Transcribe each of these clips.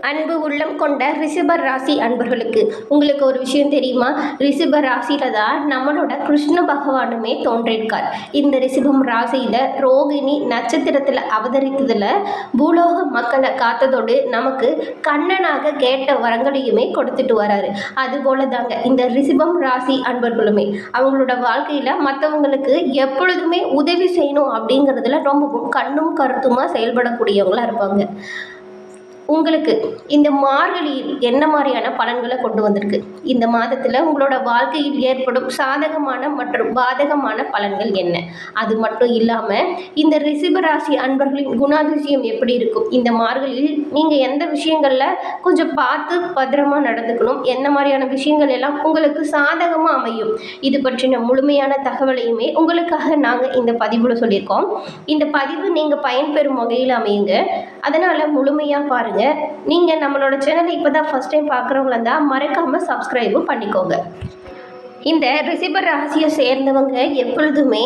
அன்பு உள்ளம் கொண்ட ரிஷப ராசி அன்பர்களுக்கு உங்களுக்கு ஒரு விஷயம் தெரியுமா? ரிஷப ராசியில தான் நம்மளோட கிருஷ்ண பகவானுமே தோன்றியிருக்கார். இந்த ரிஷபம் ராசியில ரோகிணி நட்சத்திரத்தில் அவதரித்ததுல பூலோக மக்களை காத்ததோடு நமக்கு கண்ணனாக கேட்ட வரங்களையுமே கொடுத்துட்டு வராரு. அதுபோல தாங்க இந்த ரிஷபம் ராசி அன்பர்களுமே அவங்களோட வாழ்க்கையில மற்றவங்களுக்கு எப்பொழுதுமே உதவி செய்யணும் அப்படிங்கிறதுல ரொம்பவும் கண்ணும் கருத்துமா செயல்படக்கூடியவங்களா இருப்பாங்க. உங்களுக்கு இந்த மார்கழியில் என்ன மாதிரியான பலன்களை கொண்டு வந்திருக்கு? இந்த மாதத்தில் உங்களோட வாழ்க்கையில் ஏற்படும் சாதகமான மற்றும் பாதகமான பலன்கள் என்ன? அது மட்டும் இல்லாமல் இந்த ரிஷபராசி அன்பர்களின் குணாதிசயம் எப்படி இருக்கும்? இந்த மார்கழியில் நீங்கள் எந்த விஷயங்களில் கொஞ்சம் பார்த்து பத்திரமாக நடந்துக்கணும், என்ன மாதிரியான விஷயங்கள் எல்லாம் உங்களுக்கு சாதகமாக அமையும், இது பற்றின முழுமையான தகவலையுமே உங்களுக்காக நாங்கள் இந்த பதிவில் சொல்லியிருக்கோம். இந்த பதிவு நீங்கள் பயன்பெறும் வகையில் அமையுங்க. அதனால் முழுமையாக பாருங்கள். நீங்கள் நம்மளோட சேனலை இப்போ தான் ஃபஸ்ட் டைம் பார்க்குறவங்களா இருந்தால் மறக்காமல் சப்ஸ்கிரைபும் பண்ணிக்கோங்க. இந்த ரிஷப ராசியை சேர்ந்தவங்க எப்பொழுதுமே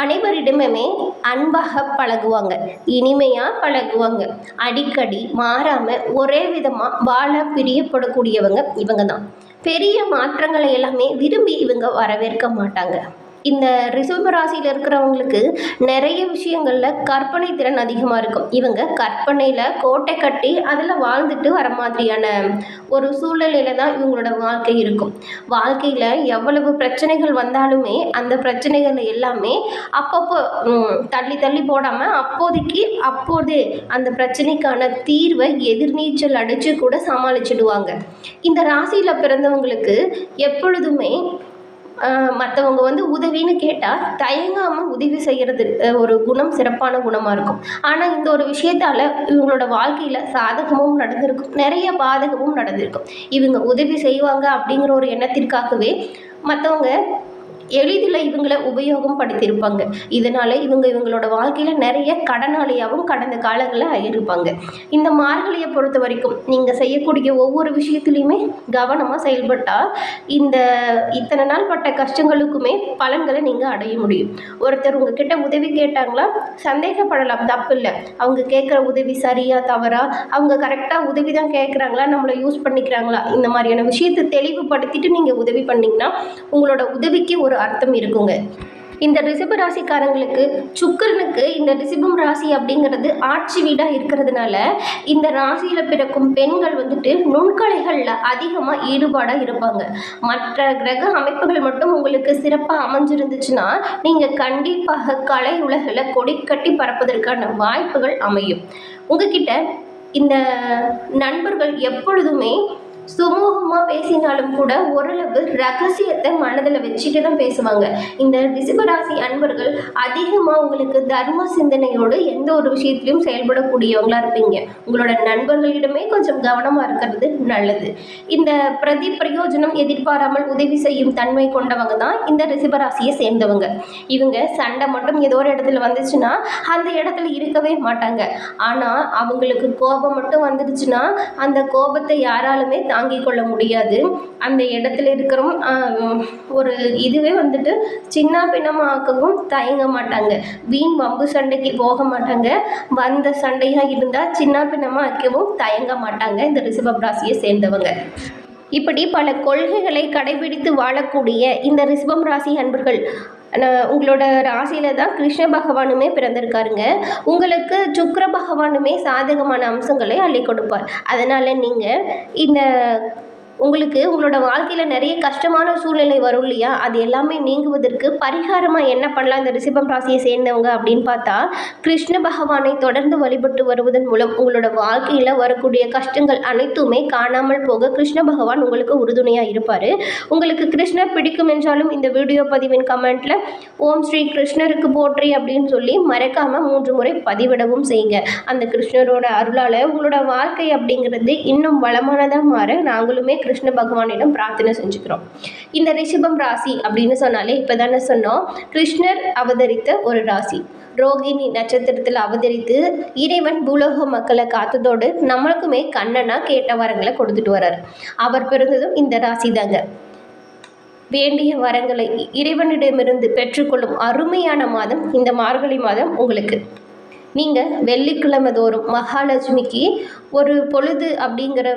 அனைவரிடமே அன்பாக பழகுவாங்க, இனிமையாக பழகுவாங்க, அடிக்கடி மாறாமல் ஒரே விதமாக வாழ பிரியப்படக்கூடியவங்க இவங்க தான். பெரிய மாற்றங்களை எல்லாமே விரும்பி இவங்க வரவேற்க மாட்டாங்க. இந்த ரிஷப ராசியில் இருக்கிறவங்களுக்கு நிறைய விஷயங்களில் கற்பனை திறன் அதிகமாக இருக்கும். இவங்க கற்பனையில் கோட்டை கட்டி அதில் வாழ்ந்துட்டு வர மாதிரியான ஒரு சூழ்நிலையில் தான் இவங்களோட வாழ்க்கை இருக்கும். வாழ்க்கையில் எவ்வளவு பிரச்சனைகள் வந்தாலுமே அந்த பிரச்சனைகள் எல்லாமே அப்பப்போ தள்ளி தள்ளி போடாமல் அப்போதே அந்த பிரச்சனைக்கான தீர்வை எதிர்நீச்சல் அடித்து கூட சமாளிச்சிடுவாங்க. இந்த ராசியில் பிறந்தவங்களுக்கு எப்பொழுதுமே மற்றவங்க உதவின்னு கேட்டால் தயங்காமல் உதவி செய்கிறது ஒரு குணம் சிறப்பான குணமாக இருக்கும். ஆனால் இந்த ஒரு விஷயத்தால் இவங்களோட வாழ்க்கையில் சாதகமும் நடந்திருக்கும், நிறைய பாதகமும் நடந்திருக்கும். இவங்க உதவி செய்வாங்க அப்படிங்கிற ஒரு எண்ணத்திற்காகவே மற்றவங்க எளிதில் இவங்களை உபயோகம் படுத்தியிருப்பாங்க. இதனால் இவங்களோட வாழ்க்கையில் நிறைய கடனாளியாகவும் கடந்த காலங்களில் இருப்பாங்க. இந்த மார்கழியை பொறுத்த வரைக்கும் நீங்கள் செய்யக்கூடிய ஒவ்வொரு விஷயத்துலையுமே கவனமாக செயல்பட்டால் இத்தனை நாள் பட்ட கஷ்டங்களுக்குமே பலன்களை நீங்கள் அடைய முடியும். ஒருத்தர் உங்ககிட்ட உதவி கேட்டாங்களா, சந்தேகப்படலாம், தப்பு இல்லை. அவங்க கேட்குற உதவி சரியா தவறா, அவங்க கரெக்டாக உதவி தான் கேட்குறாங்களா, நம்மளை யூஸ் பண்ணிக்கிறாங்களா, இந்த மாதிரியான விஷயத்தை தெளிவுபடுத்திட்டு நீங்கள் உதவி பண்ணிங்கன்னா உங்களோட உதவிக்கு ஒரு அர்த்தம் இருக்குங்க. இந்த ரிஷப ராசிக்காரங்களுக்கு சுக்கிரனுக்கு இந்த ரிஷபம் ராசி அப்படிங்கிறது ஆட்சி வீடாக இருக்கிறதுனால இந்த ராசியில் பிறக்கும் பெண்கள் நுண்கலைகளில் அதிகமாக ஈடுபாடாக இருப்பாங்க. மற்ற கிரக அமைப்புகள் மட்டும் உங்களுக்கு சிறப்பாக அமைஞ்சிருந்துச்சுன்னா நீங்கள் கண்டிப்பாக கலை உலகில் கொடி கட்டி பறப்பதற்கான வாய்ப்புகள் அமையும். உங்ககிட்ட இந்த நண்பர்கள் எப்பொழுதுமே சுமூகமாக பேசினாலும் கூட ஓரளவு ரகசியத்தை மனதில் வச்சுட்டு தான் பேசுவாங்க. இந்த ரிஷபராசி அன்பர்கள் அதிகமாக உங்களுக்கு தர்ம சிந்தனையோடு எந்த ஒரு விஷயத்திலையும் செயல்படக்கூடியவங்களாக இருப்பீங்க. உங்களோட நண்பர்களிடமே கொஞ்சம் கவனமாக இருக்கிறது நல்லது. இந்த பிரயோஜனம் எதிர்பாராமல் உதவி செய்யும் தன்மை கொண்டவங்க தான் இந்த ரிஷபராசியை சேர்ந்தவங்க. இவங்க சண்டை மட்டும் ஏதோ ஒரு இடத்துல வந்துச்சுன்னா அந்த இடத்துல இருக்கவே மாட்டாங்க. ஆனால் அவங்களுக்கு கோபம் மட்டும் வந்துடுச்சுன்னா அந்த கோபத்தை யாராலுமே தாங்கிக் கொள்ள முடியாது. அந்த இடத்துல இருக்கிற ஒரு இதுவே சின்ன பின்னமாக்கவும் தயங்க மாட்டாங்க. வீண் வம்பு சண்டைக்கு போக மாட்டாங்க. வந்த சண்டையாக இருந்தால் சின்ன பின்னமாக்கவும் தயங்க மாட்டாங்க இந்த ரிஷப ராசியை சேர்ந்தவங்க. இப்படி பல கொள்கைகளை கடைபிடித்து வாழக்கூடிய இந்த ரிஷபம் ராசி அன்பர்கள் உங்களோட ராசியில் தான் கிருஷ்ண பகவானுமே பிறந்திருக்காருங்க. உங்களுக்கு சுக்கிர பகவானுமே சாதகமான அம்சங்களை அள்ளி கொடுப்பார். அதனால் நீங்கள் உங்களுக்கு உங்களோட வாழ்க்கையில் நிறைய கஷ்டமான சூழ்நிலை வரும் இல்லையா, அது எல்லாமே நீங்குவதற்கு பரிகாரமாக என்ன பண்ணலாம் இந்த ரிஷபம் ராசியை சேர்ந்தவங்க அப்படின்னு பார்த்தா, கிருஷ்ண பகவானை தொடர்ந்து வழிபட்டு வருவதன் மூலம் உங்களோட வாழ்க்கையில் வரக்கூடிய கஷ்டங்கள் அனைத்துமே காணாமல் போக கிருஷ்ண பகவான் உங்களுக்கு உறுதுணையாக இருப்பார். உங்களுக்கு கிருஷ்ணர் பிடிக்கும் என்றாலும் இந்த வீடியோ பதிவின் கமெண்ட்டில் ஓம் ஸ்ரீ கிருஷ்ணருக்கு போற்றி அப்படின்னு சொல்லி மறக்காமல் 3 முறை பதிவிடவும் செய்யுங்க. அந்த கிருஷ்ணரோட அருளால் உங்களோட வாழ்க்கை அப்படிங்கிறது இன்னும் வளமானதாக மாற நாங்களுமே கிருஷ்ண பகவானிடம் பிரார்த்தனை செஞ்சுக்கிறோம். இந்த ரிஷபம் ராசி அப்படின்னு சொன்னாலே இப்போ தானே சொன்னோம், கிருஷ்ணர் அவதரித்த ஒரு ராசி. ரோகிணி நட்சத்திரத்தில் அவதரித்து இறைவன் பூலோக மக்களை காத்ததோடு நம்மளுக்குமே கண்ணனா கேட்ட வரங்களை கொடுத்துட்டு வர்றார். அவர் பிறந்ததும் இந்த ராசி தாங்க. வேண்டிய வரங்களை இறைவனிடமிருந்து பெற்றுக்கொள்ளும் அருமையான மாதம் இந்த மார்கழி மாதம் உங்களுக்கு. நீங்கள் வெள்ளிக்கிழமை தோறும் மகாலட்சுமிக்கு ஒரு பொழுது அப்படிங்கிற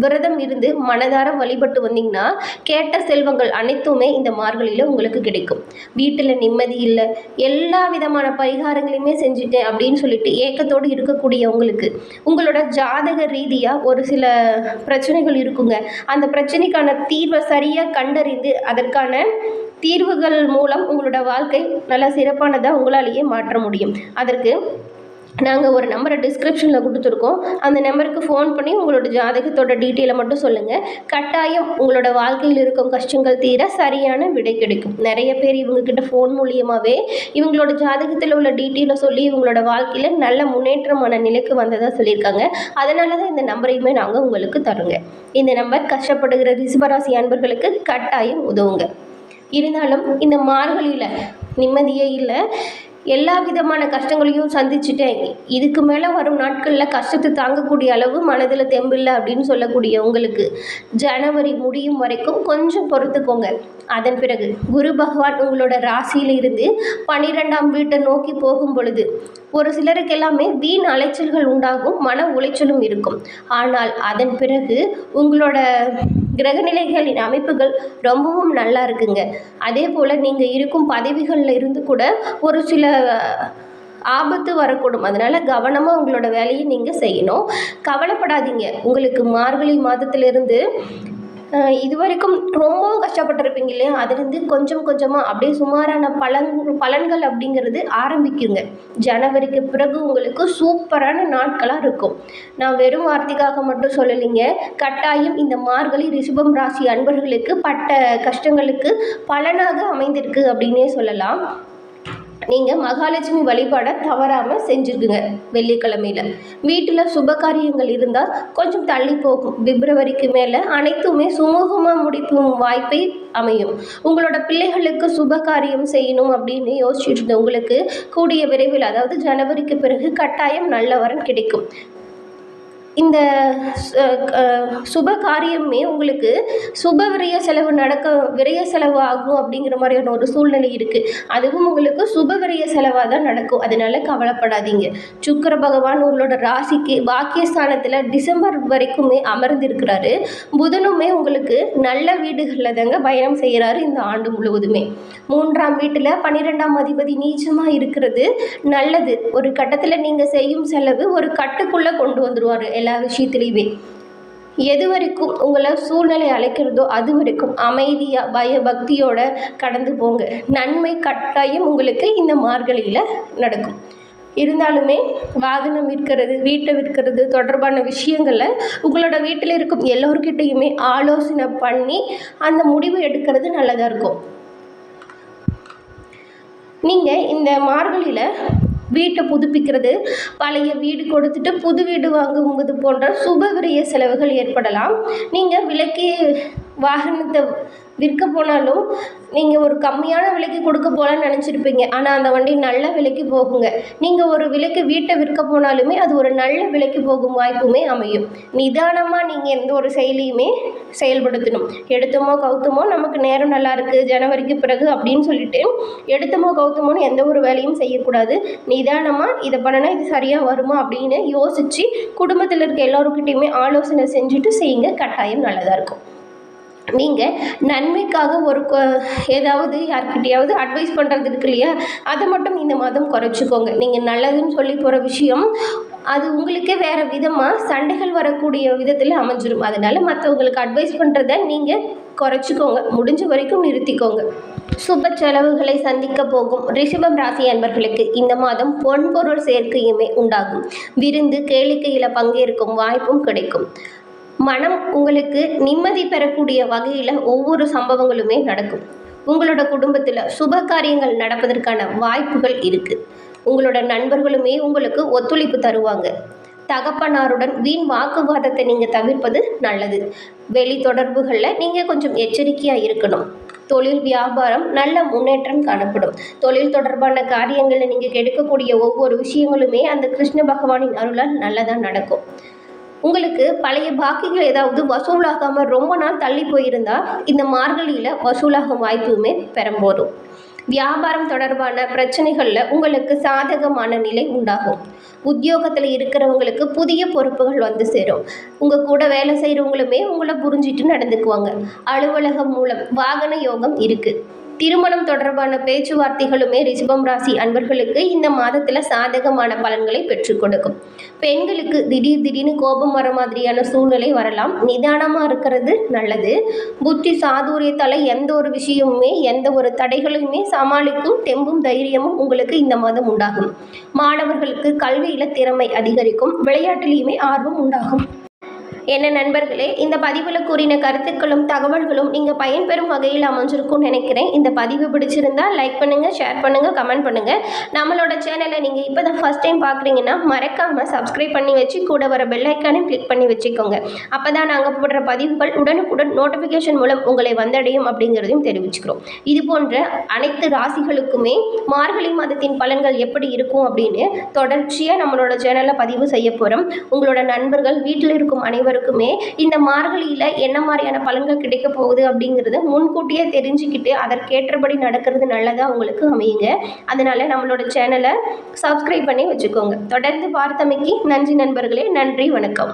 விரதம் இருந்து மனதார வழிபட்டு வந்தீங்கன்னா கேட்ட செல்வங்கள் அனைத்துமே இந்த மார்கழியில் உங்களுக்கு கிடைக்கும். வீட்டில் நிம்மதி இல்லை, எல்லா விதமான பரிகாரங்களையுமே செஞ்சுட்டேன் அப்படின்னு சொல்லிட்டு ஏக்கத்தோடு இருக்கக்கூடிய உங்களுக்கு உங்களோட ஜாதக ரீதியாக ஒரு சில பிரச்சனைகள் இருக்குங்க. அந்த பிரச்சனைக்கான தீர்வை சரியாக கண்டறிந்து அதற்கான தீர்வுகள் மூலம் உங்களோட வாழ்க்கை நல்லா சிறப்பானதாக உங்களாலேயே மாற்ற முடியும். அதற்கு நாங்கள் ஒரு நம்பரை டிஸ்கிரிப்ஷனில் கொடுத்துருக்கோம். அந்த நம்பருக்கு ஃபோன் பண்ணி உங்களோட ஜாதகத்தோட டீட்டெயிலை மட்டும் சொல்லுங்கள். கட்டாயம் உங்களோட வாழ்க்கையில் இருக்கும் கஷ்டங்கள் தீர சரியான விடை கிடைக்கும். நிறைய பேர் இவங்கக்கிட்ட ஃபோன் மூலியமாகவே இவங்களோட ஜாதகத்தில் உள்ள டீட்டெயிலை சொல்லி இவங்களோட வாழ்க்கையில் நல்ல முன்னேற்றமான நிலைக்கு வந்ததாக சொல்லியிருக்காங்க. அதனால தான் இந்த நம்பரையுமே நாங்கள் உங்களுக்கு தருங்க. இந்த நம்பர் கஷ்டப்படுகிற ரிஷபராசி அன்பர்களுக்கு கட்டாயம் உதவுங்க. இருந்தாலும் இந்த மார்கழியில் நிம்மதியே இல்லை, எல்லா விதமான கஷ்டங்களையும் சந்திச்சுட்டேன், இதுக்கு மேலே வரும் நாட்களில் கஷ்டத்தை தாங்கக்கூடிய அளவு மனதில் தெம்பில்லை அப்படின்னு சொல்லக்கூடிய உங்களுக்கு ஜனவரி முடியும் வரைக்கும் கொஞ்சம் பொறுத்துக்கோங்க. அதன் பிறகு குரு பகவான் உங்களோட ராசியில் இருந்து 12ஆம் வீட்டை நோக்கி போகும் பொழுது ஒரு சிலருக்கு எல்லாமே வீண் அலைச்சல்கள் உண்டாகும், மன உளைச்சலும் இருக்கும். ஆனால் அதன் பிறகு உங்களோட கிரகநிலைகளின் அமைப்புகள் ரொம்பவும் நல்லா இருக்குங்க. அதே போல் நீங்கள் இருக்கும் பதவிகளில் இருந்து கூட ஒரு சில ஆபத்து வரக்கூடும். அதனால் கவனமாக உங்களோட வேலையை நீங்கள் செய்யணும். கவலைப்படாதீங்க. உங்களுக்கு மார்கழி மாதத்திலிருந்து இதுவரைக்கும் ரொம்பவும் கஷ்டப்பட்டிருப்பீங்க இல்லையா, அதுலேருந்து கொஞ்சம் கொஞ்சமாக அப்படியே சுமாரான பலன்கள் அப்படிங்கிறது ஆரம்பிக்குங்க. ஜனவரிக்கு பிறகு உங்களுக்கு சூப்பரான நாட்களாக இருக்கும். நான் வெறும் வார்த்தைக்காக மட்டும் சொல்லலைங்க. கட்டாயம் இந்த மார்கழி ரிஷபம் ராசி அன்பர்களுக்கு பட்ட கஷ்டங்களுக்கு பலனாக அமைந்திருக்கு அப்படின்னே சொல்லலாம். நீங்கள் மகாலட்சுமி வழிபாடை தவறாமல் செஞ்சுருக்குங்க. வெள்ளிக்கிழமையில் வீட்டில் சுப காரியங்கள் இருந்தால் கொஞ்சம் தள்ளி போகும். பிப்ரவரிக்கு மேலே அனைத்துமே சுமூகமாக முடிக்கும் வாய்ப்பை அமையும். உங்களோட பிள்ளைகளுக்கு சுப காரியம் செய்யணும் அப்படின்னு யோசிச்சுட்டு இருந்த உங்களுக்கு கூடிய விரைவில், அதாவது ஜனவரிக்கு பிறகு கட்டாயம் நல்ல வரன் கிடைக்கும். இந்த சுப காரியமே உங்களுக்கு சுப விரய செலவு ஆகும் அப்படிங்கிற மாதிரியான ஒரு சூழ்நிலை இருக்குது. அதுவும் உங்களுக்கு சுப விரய செலவாக தான் நடக்கும். அதனால கவலைப்படாதீங்க. சுக்கிர பகவான் உங்களோட ராசிக்கு பாக்கியஸ்தானத்தில் டிசம்பர் வரைக்குமே அமர்ந்திருக்கிறாரு. புதனுமே உங்களுக்கு நல்ல வீடுகளில் தாங்க பயணம் செய்கிறாரு இந்த ஆண்டு முழுவதுமே. 3ஆம் வீட்டில் 12ஆம் அதிபதி நீச்சமாக இருக்கிறது நல்லது. ஒரு கட்டத்தில் நீங்கள் செய்யும் செலவு ஒரு கட்டுக்குள்ளே கொண்டு வந்துடுவார். எல்லா விஷயத்துலையுமே எது வரைக்கும் உங்களை சூழ்நிலை அழைக்கிறதோ அது வரைக்கும் அமைதியாக பயபக்தியோட கடந்து போங்க. நன்மை கட்டாயம் உங்களுக்கு இந்த மார்கழியில் நடக்கும். இருந்தாலுமே வாகனம் விற்கிறது, வீட்டை விற்கிறது தொடர்பான விஷயங்களில் உங்களோட வீட்டில் இருக்கும் எல்லோருக்கிட்டையுமே ஆலோசனை பண்ணி அந்த முடிவு எடுக்கிறது நல்லதாக இருக்கும். நீங்கள் இந்த மார்கழியில் வீட்டை புதுப்பிக்கிறது, பழைய வீடு கொடுத்துட்டு புது வீடு வாங்குவது போன்ற சுப விரய செலவுகள் ஏற்படலாம். நீங்கள் விலைக்கு வாகனத்தை விற்க போனாலும் நீங்கள் ஒரு கம்மியான விலைக்கு கொடுக்க போகலான்னு நினச்சிருப்பீங்க. ஆனால் அந்த வண்டி நல்ல விலைக்கு போகுங்க. நீங்கள் ஒரு விலைக்கு வீட்டை விற்க போனாலுமே அது ஒரு நல்ல விலைக்கு போகும் வாய்ப்புமே அமையும். நிதானமாக நீங்கள் எந்த ஒரு செயலியுமே செயல்படுத்தணும். எடுத்தமோ கவுத்தமோ நமக்கு நேரம் நல்லா இருக்குது ஜனவரிக்கு பிறகு அப்படின்னு சொல்லிட்டு எடுத்தமோ கவுத்தமோன்னு எந்த ஒரு வேலையும் செய்யக்கூடாது. நிதானமாக இதை பண்ணனா இது சரியாக வருமா அப்படின்னு யோசித்து குடும்பத்தில் இருக்க எல்லோருக்கிட்டையுமே ஆலோசனை செஞ்சுட்டு செய்யுங்க. கட்டாயம் நல்லதாக இருக்கும். நீங்கள் நன்மைக்காக ஏதாவது யார்கிட்டையாவது அட்வைஸ் பண்ணுறது இருக்கு இல்லையா, அதை மட்டும் இந்த மாதம் குறைச்சிக்கோங்க. நீங்கள் நல்லதுன்னு சொல்லி போகிற விஷயம் அது உங்களுக்கே வேறு விதமாக சண்டைகள் வரக்கூடிய விதத்தில் அமைஞ்சிடும். அதனால் மற்றவங்களுக்கு அட்வைஸ் பண்ணுறத நீங்கள் குறைச்சிக்கோங்க. முடிஞ்ச வரைக்கும் நிறுத்திக்கோங்க. சுப செலவுகளை சந்திக்க போகும் ரிஷபம் ராசி அன்பர்களுக்கு இந்த மாதம் பொன்பொருள் சேர்க்கையுமே உண்டாகும். விருந்து கேளிக்கையில் பங்கேற்கும் வாய்ப்பும் கிடைக்கும். மனம் உங்களுக்கு நிம்மதி பெறக்கூடிய வகையில் ஒவ்வொரு சம்பவங்களுமே நடக்கும். உங்களோட குடும்பத்தில் சுப காரியங்கள் நடப்பதற்கான வாய்ப்புகள் இருக்குது. உங்களோட நண்பர்களுமே உங்களுக்கு ஒத்துழைப்பு தருவாங்க. தகப்பனாருடன் வீண் வாக்குவாதத்தை நீங்கள் தவிர்ப்பது நல்லது. வெளி தொடர்புகளில் நீங்கள் கொஞ்சம் எச்சரிக்கையாக இருக்கணும். தொழில் வியாபாரம் நல்ல முன்னேற்றம் காணப்படும். தொழில் தொடர்பான காரியங்களில் நீங்கள் எடுக்கக்கூடிய ஒவ்வொரு விஷயங்களுமே அந்த கிருஷ்ண பகவானின் அருளால் நல்லதாக நடக்கும். உங்களுக்கு பழைய பாக்கிகள் ஏதாவது வசூலாகாமல் ரொம்ப நாள் தள்ளி போயிருந்தால் இந்த மார்கழியில் வசூலாகும் வாய்ப்புமே பெறப்போதும். வியாபாரம் தொடர்பான பிரச்சனைகளில் உங்களுக்கு சாதகமான நிலை உண்டாகும். உத்தியோகத்தில் இருக்கிறவங்களுக்கு புதிய பொறுப்புகள் வந்து சேரும். உங்கள் கூட வேலை செய்கிறவங்களுமே உங்களை புரிஞ்சிட்டு நடந்துக்குவாங்க. அலுவலகம் மூலம் வாகன யோகம் இருக்குது. திருமணம் தொடர்பான பேச்சுவார்த்தைகளுமே ரிஷபம் ராசி அன்பர்களுக்கு இந்த மாதத்தில் சாதகமான பலன்களை பெற்றுக் கொடுக்கும். பெண்களுக்கு திடீர்னு கோபம் வர மாதிரியான சூழ்நிலை வரலாம். நிதானமாக இருக்கிறது நல்லது. புத்தி சாதுரியத்தால் எந்த ஒரு விஷயமுமே எந்த ஒரு தடைகளையுமே சமாளிக்கும் தெம்பும் தைரியமும் உங்களுக்கு இந்த மாதம் உண்டாகும். மாணவர்களுக்கு கல்வியில் திறமை அதிகரிக்கும். விளையாட்டிலையுமே ஆர்வம் உண்டாகும். என்ன நண்பர்களே, இந்த பதிவில் கூறின கருத்துக்களும் தகவல்களும் நீங்கள் பயன்பெறும் வகையில் அமைஞ்சிருக்கும்னு நினைக்கிறேன். இந்த பதிவு பிடிச்சிருந்தா லைக் பண்ணுங்கள், ஷேர் பண்ணுங்கள், கமெண்ட் பண்ணுங்கள். நம்மளோட சேனலை நீங்கள் இப்போ தான் ஃபஸ்ட் டைம் பார்க்குறீங்கன்னா மறக்காமல் சப்ஸ்கிரைப் பண்ணி வச்சு கூட வர பெல் ஐக்கானையும் கிளிக் பண்ணி வச்சுக்கோங்க. அப்போ தான் நாங்கள் போடுற பதிவுகள் உடனுக்குடன் நோட்டிஃபிகேஷன் மூலம் உங்களை வந்தடையும் அப்படிங்கிறதையும் தெரிவிச்சுக்கிறோம். இது போன்ற அனைத்து ராசிகளுக்குமே மார்கழி மாதத்தின் பலன்கள் எப்படி இருக்கும் அப்படின்னு தொடர்ச்சியாக நம்மளோட சேனலில் பதிவு செய்ய போகிறோம். உங்களோட நண்பர்கள், வீட்டில் இருக்கும் அனைவரும் இந்த மார்கழியில என்ன மாதிரியான பலன்கள் கிடைக்க போகுது அப்படிங்கிறத முன்கூட்டியே தெரிஞ்சுக்கிட்டு அதற்கேற்றபடி நடக்கிறது நல்லதா உங்களுக்கு அமையுங்க. அதனால நம்மளோட சேனலை சப்ஸ்கிரைப் பண்ணி வச்சுக்கோங்க. தொடர்ந்து பார்த்தமைக்கு நன்றி நண்பர்களே. நன்றி, வணக்கம்.